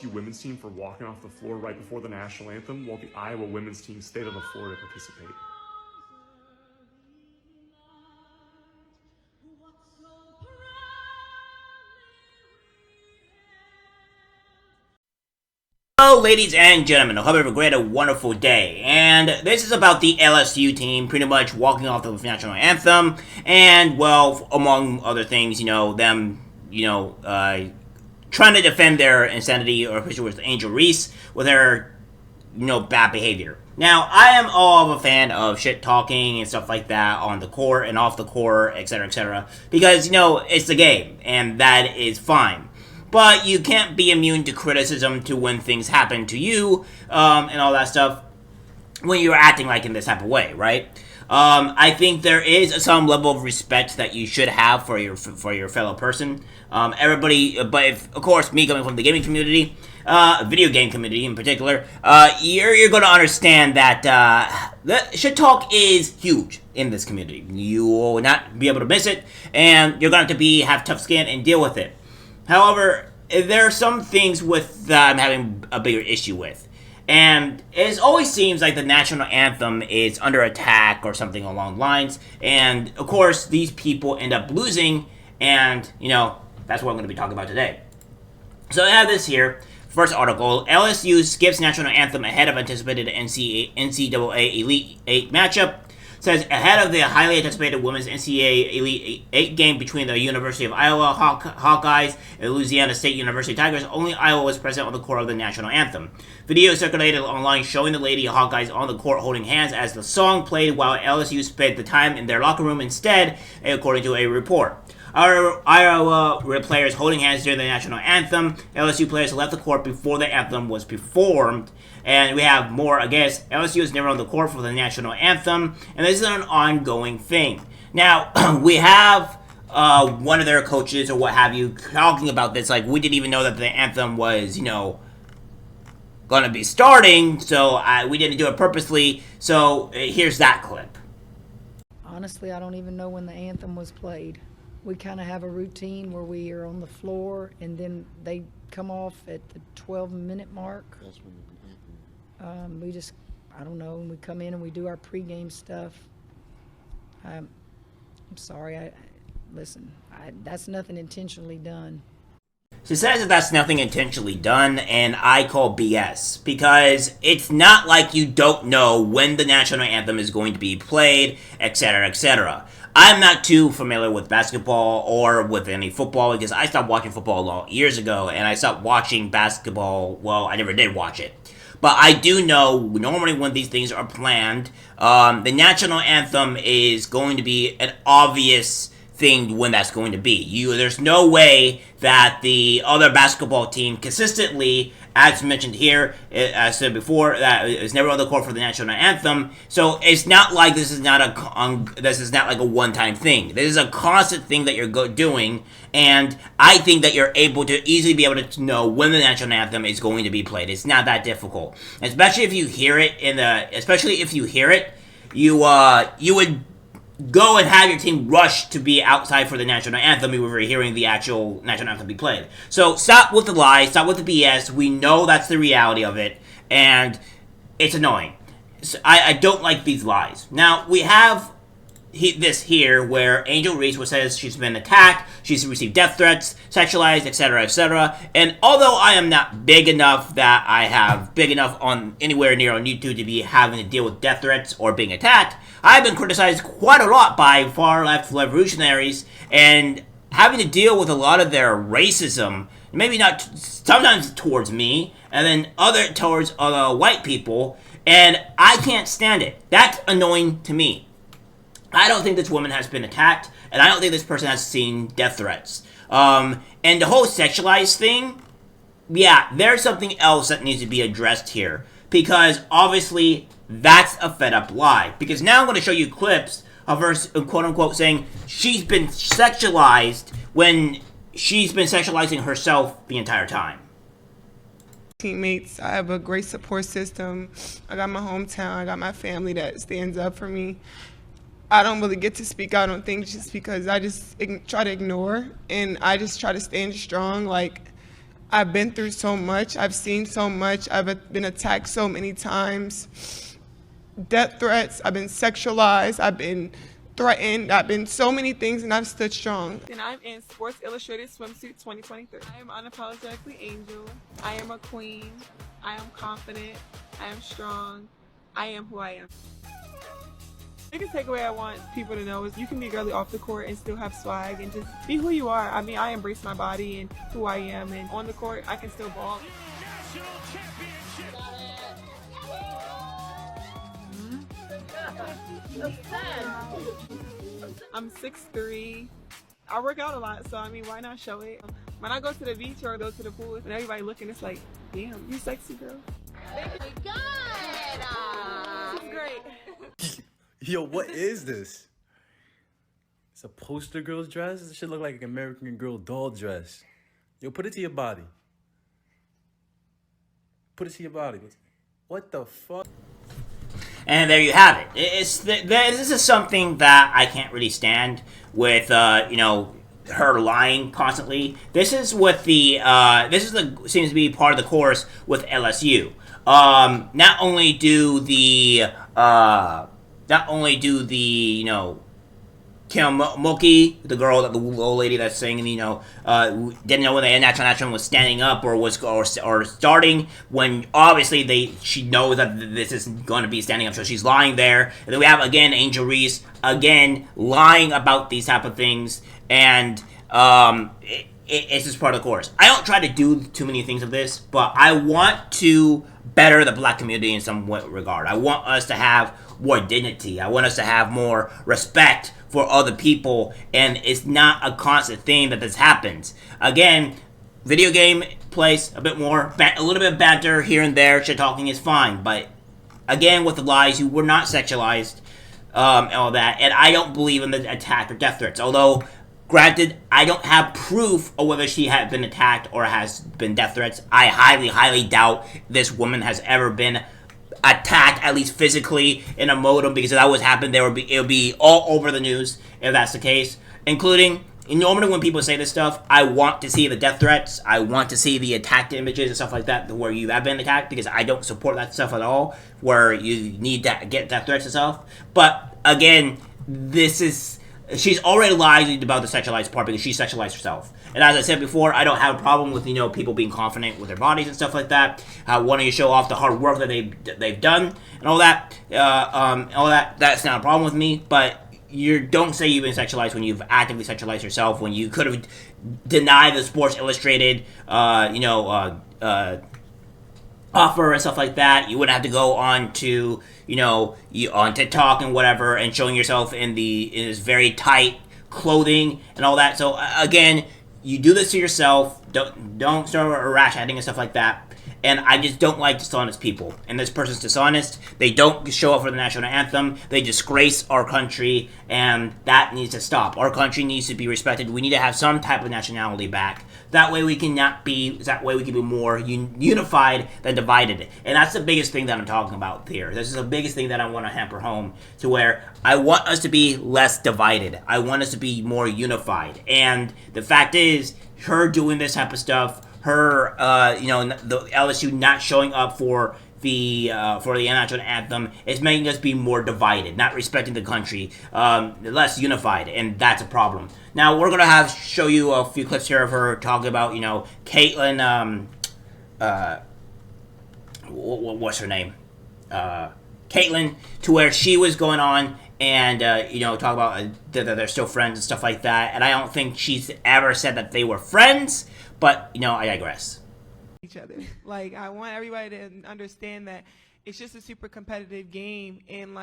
women's team for walking off the floor right before the national anthem, while the Iowa women's team stayed on the floor to participate. Hello ladies and gentlemen, I hope you have a great and wonderful day, and this is about the LSU team pretty much walking off the national anthem, and well, among other things, them, trying to defend their insanity, or especially with Angel Reese, with her, bad behavior. Now, I am all of a fan of shit talking and stuff like that on the court and off the court, etc., because, it's the game, and that is fine. But you can't be immune to criticism to when things happen to you, and all that stuff, when you're acting like in this type of way, right? I think there is some level of respect that you should have for your fellow person. Everybody, but if, of course, me coming from the gaming community, video game community in particular, you're going to understand that the shit talk is huge in this community. You will not be able to miss it, and you're going to have tough skin and deal with it. However, there are some things that I'm having a bigger issue with. And it always seems like the national anthem is under attack or something along the lines. And, of course, these people end up losing. And, that's what I'm going to be talking about today. So I have this here. First article, LSU skips national anthem ahead of anticipated NCAA Elite 8 matchup. Says, ahead of the highly anticipated women's NCAA Elite 8 game between the University of Iowa Hawkeyes and Louisiana State University Tigers, only Iowa was present on the court of the national anthem. Video circulated online showing the Lady Hawkeyes on the court holding hands as the song played while LSU spent the time in their locker room instead, according to a report. Our Iowa players holding hands during the national anthem. LSU players left the court before the anthem was performed. And we have more, I guess. LSU is never on the court for the national anthem. And this is an ongoing thing. Now, we have one of their coaches or what have you talking about this. Like, we didn't even know that the anthem was, going to be starting. So we didn't do it purposely. So here's that clip. Honestly, I don't even know when the anthem was played. We kind of have a routine where we are on the floor, and then they come off at the 12-minute mark. That's when We just, I don't know, we come in and we do our pregame stuff. I'm sorry, listen, that's nothing intentionally done. She says that that's nothing intentionally done, and I call BS, because it's not like you don't know when the national anthem is going to be played, etc., etc. I'm not too familiar with basketball or with any football, because I stopped watching football years ago, and I stopped watching basketball, well, I never did watch it. But I do know, normally when these things are planned, the national anthem is going to be an obvious thing when that's going to be. There's no way that the other basketball team consistently, as mentioned here, as I said before, that is never on the court for the national anthem. So it's not like this is not like a one-time thing. This is a constant thing that you're doing, and I think that you're able to easily be able to know when the national anthem is going to be played. It's not that difficult, especially if you hear it you would go and have your team rush to be outside for the national anthem if we were hearing the actual national anthem be played. So stop with the lies, stop with the BS. We know that's the reality of it, and it's annoying. So I don't like these lies. Now, we have this here where Angel Reese says she's been attacked, she's received death threats, sexualized, etc., etc. And although I am not big enough on anywhere near on YouTube to be having to deal with death threats or being attacked, I've been criticized quite a lot by far-left revolutionaries and having to deal with a lot of their racism, maybe not sometimes towards me, and then towards other white people, and I can't stand it. That's annoying to me. I don't think this woman has been attacked, and I don't think this person has seen death threats. And the whole sexualized thing, yeah, there's something else that needs to be addressed here, because obviously that's a fed-up lie. Because now I'm going to show you clips of her, quote-unquote, saying she's been sexualized when she's been sexualizing herself the entire time. Teammates, I have a great support system. I got my hometown, I got my family that stands up for me. I don't really get to speak out on things just because I just try to ignore, and I just try to stand strong. Like, I've been through so much. I've seen so much. I've been attacked so many times. Death threats. I've been sexualized. I've been threatened. I've been so many things, and I've stood strong. And I'm in Sports Illustrated Swimsuit 2023. I am unapologetically Angel. I am a queen. I am confident. I am strong. I am who I am. The biggest takeaway I want people to know is you can be girly off the court and still have swag and just be who you are. I mean, I embrace my body and who I am, and on the court, I can still ball. I'm 6'3". I work out a lot, so I mean, why not show it? When I go to the beach or go to the pool and everybody looking, it's like, damn, you sexy girl. Thank you. God! This is great. Yo, what is this? It's a poster girl's dress? This should look like an American Girl doll dress. Yo, put it to your body. Put it to your body. What the fuck? And there you have it. This is something that I can't really stand with, her lying constantly. This is what seems to be part of the course with LSU. Not only do the Kim Mulkey, the old lady that's saying, didn't know when the national anthem was standing up or starting, when obviously she knows that this is going to be standing up, so she's lying there. And then we have, again, Angel Reese, again, lying about these type of things, and it's just part of the course. I don't try to do too many things of this, but I want to better the black community in some regard. I want us to have more dignity. I want us to have more respect for other people, and it's not a constant thing that this happens. Again, video game plays a bit more, a little bit of banter here and there, shit talking is fine, but again, with the lies, you were not sexualized, and all that, and I don't believe in the attack or death threats, although, granted, I don't have proof of whether she had been attacked or has been death threats. I highly, highly doubt this woman has ever been attacked, at least physically, in a modem, because if that was happened, it would be all over the news if that's the case. Including, normally when people say this stuff, I want to see the death threats, I want to see the attacked images and stuff like that, where you have been attacked, because I don't support that stuff at all, where you need to get death threats and stuff. But again, she's already lied about the sexualized part because she sexualized herself. And as I said before, I don't have a problem with, people being confident with their bodies and stuff like that. Wanting to show off the hard work that they've done and all that. That's not a problem with me. But you don't say you've been sexualized when you've actively sexualized yourself, when you could have denied the Sports Illustrated, offer and stuff like that. You wouldn't have to go on to, on TikTok and whatever, and showing yourself in this very tight clothing and all that. So again, you do this to yourself. Don't start a rash heading and stuff like that. And I just don't like dishonest people. And this person's dishonest. They don't show up for the national anthem. They disgrace our country, and that needs to stop. Our country needs to be respected. We need to have some type of nationality back. That way we can be more unified than divided. And that's the biggest thing that I'm talking about here. This is the biggest thing that I want to hamper home, to where I want us to be less divided. I want us to be more unified. And the fact is, her doing this type of stuff, her, the LSU not showing up for the national anthem is making us be more divided, not respecting the country, less unified, and that's a problem. Now we're gonna show you a few clips here of her talking about, Caitlyn, what's her name, Caitlyn, to where she was going on and talk about that they're still friends and stuff like that. And I don't think she's ever said that they were friends, but I digress. Each other. Like, I want everybody to understand that it's just a super competitive game, and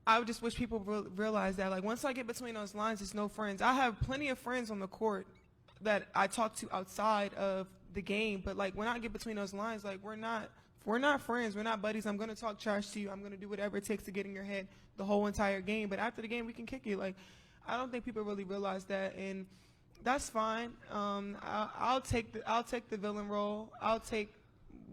I would just wish people realize that, once I get between those lines, it's no friends. I have plenty of friends on the court that I talk to outside of the game, but when I get between those lines, we're not friends, we're not buddies. I'm gonna talk trash to you, I'm gonna do whatever it takes to get in your head the whole entire game, but after the game we can kick you. I don't think people really realize that, and that's fine. I'll take the villain role. I'll take.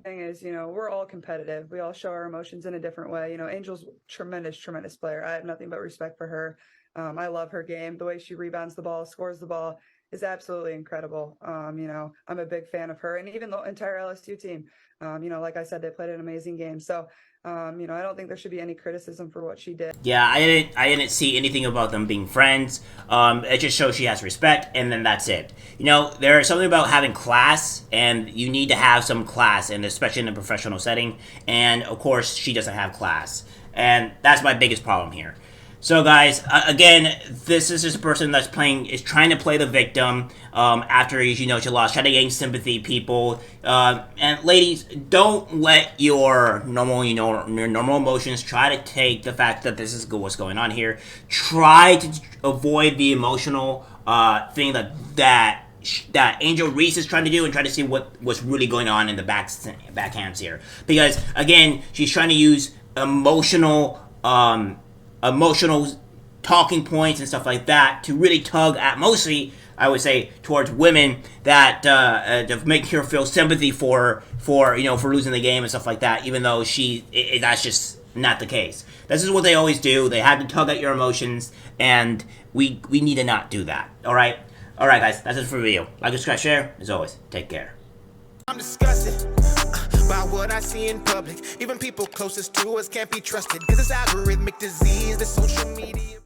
Thing is, we're all competitive. We all show our emotions in a different way. Angel's tremendous player. I have nothing but respect for her. I love her game, the way she rebounds the ball, scores the ball. is absolutely incredible. You know, I'm a big fan of her, and even the entire LSU team. You know, like I said, they played an amazing game. So, you know, I don't think there should be any criticism for what she did. Yeah, I didn't see anything about them being friends. It just shows she has respect, and then that's it. You know, there's something about having class, and you need to have some class, and especially in a professional setting. And of course, she doesn't have class, and that's my biggest problem here. So, guys, again, this is just a person that's trying to play the victim after, you know, she lost, trying to gain sympathy, people. And ladies, don't let your normal, you know, your normal emotions try to take the fact that this is what's going on here. Try to avoid the emotional thing that Angel Reese is trying to do, and try to see what's really going on in the backhands here. Because, again, she's trying to use emotional talking points and stuff like that to really tug at, mostly, I would say, towards women, that to make her feel sympathy for you know, for losing the game and stuff like that, even though that's just not the case. This is what they always do. They have to tug at your emotions, and we need to not do that. Alright, guys, that's it for the video. Like, subscribe, share. As always, take care. I'm disgusted by what I see in public. Even people closest to us can't be trusted. This is algorithmic disease, the social media.